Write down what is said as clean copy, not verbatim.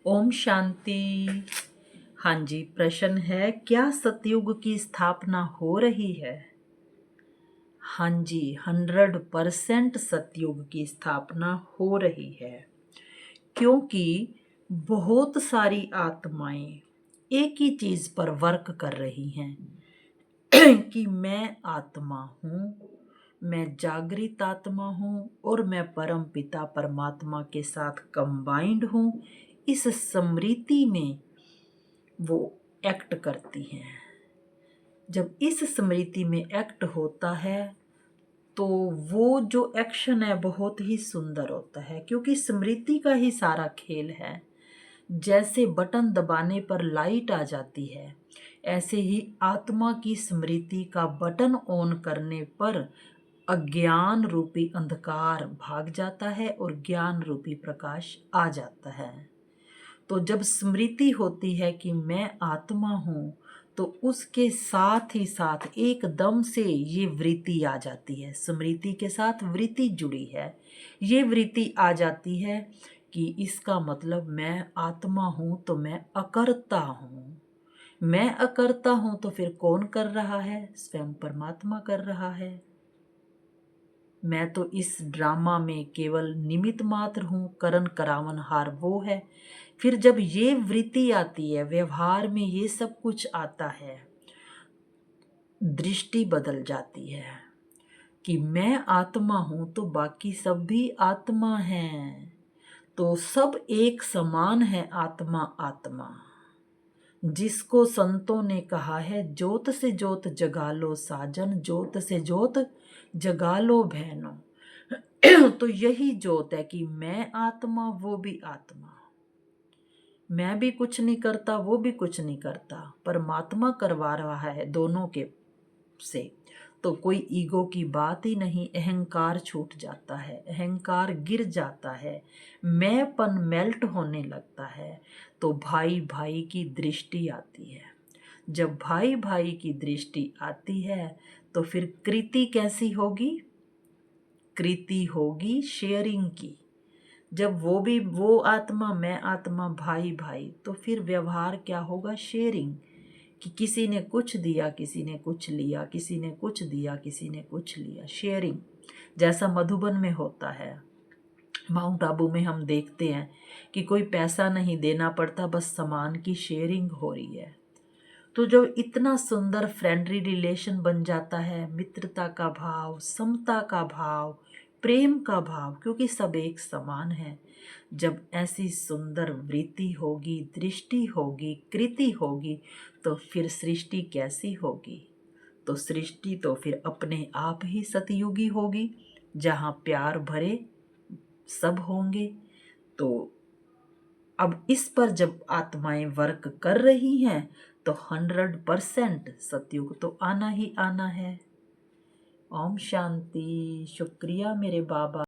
ओम शांति। हाँ जी, प्रश्न है क्या सतयुग की स्थापना हो रही है? हाँ जी, 100% सतयुग की स्थापना हो रही है, क्योंकि बहुत सारी आत्माएं एक ही चीज पर वर्क कर रही हैं कि मैं आत्मा हूँ, मैं जागृत आत्मा हूँ और मैं परम पिता परमात्मा के साथ कंबाइंड हूँ। इस स्मृति में वो एक्ट करती हैं। जब इस स्मृति में एक्ट होता है तो वो जो एक्शन है बहुत ही सुंदर होता है, क्योंकि स्मृति का ही सारा खेल है। जैसे बटन दबाने पर लाइट आ जाती है, ऐसे ही आत्मा की स्मृति का बटन ऑन करने पर अज्ञान रूपी अंधकार भाग जाता है और ज्ञान रूपी प्रकाश आ जाता है। तो जब स्मृति होती है कि मैं आत्मा हूँ, तो उसके साथ ही साथ एकदम से ये वृत्ति आ जाती है। स्मृति के साथ वृत्ति जुड़ी है, ये वृत्ति आ जाती है कि इसका मतलब मैं आत्मा हूँ तो मैं अकर्ता हूँ। मैं अकर्ता हूँ तो फिर कौन कर रहा है? स्वयं परमात्मा कर रहा है। मैं तो इस ड्रामा में केवल निमित्त मात्र हूँ, करण करावनहार वो है। फिर जब ये वृत्ति आती है, व्यवहार में ये सब कुछ आता है, दृष्टि बदल जाती है कि मैं आत्मा हूँ तो बाकी सब भी आत्मा हैं, तो सब एक समान है। आत्मा आत्मा जिसको संतों ने कहा है, जोत से जोत जगा लो साजन, जोत से जोत जगा लो बहनों। तो यही जोत है कि मैं आत्मा वो भी आत्मा, मैं भी कुछ नहीं करता वो भी कुछ नहीं करता, परमात्मा करवा रहा है दोनों के से। तो कोई ईगो की बात ही नहीं, अहंकार छूट जाता है, अहंकार गिर जाता है, मैंपन मेल्ट होने लगता है। तो भाई भाई की दृष्टि आती है। जब भाई भाई की दृष्टि आती है तो फिर कृति कैसी होगी? कृति होगी शेयरिंग की। जब वो आत्मा मैं आत्मा भाई भाई, तो फिर व्यवहार क्या होगा? शेयरिंग, कि किसी ने कुछ दिया, किसी ने कुछ लिया, किसी ने कुछ दिया, किसी ने कुछ लिया। शेयरिंग जैसा मधुबन में होता है, माउंट आबू में हम देखते हैं कि कोई पैसा नहीं देना पड़ता, बस सामान की शेयरिंग हो रही है। तो जो इतना सुंदर फ्रेंडली रिलेशन बन जाता है, मित्रता का भाव, समता का भाव, प्रेम का भाव, क्योंकि सब एक समान है। जब ऐसी सुंदर वृत्ति होगी, दृष्टि होगी, कृति होगी, तो फिर सृष्टि कैसी होगी? तो सृष्टि तो फिर अपने आप ही सतयुगी होगी, जहाँ प्यार भरे सब होंगे। तो अब इस पर जब आत्माएं वर्क कर रही हैं तो 100% सतयुग तो आना ही आना है। ओम शांति। शुक्रिया मेरे बाबा।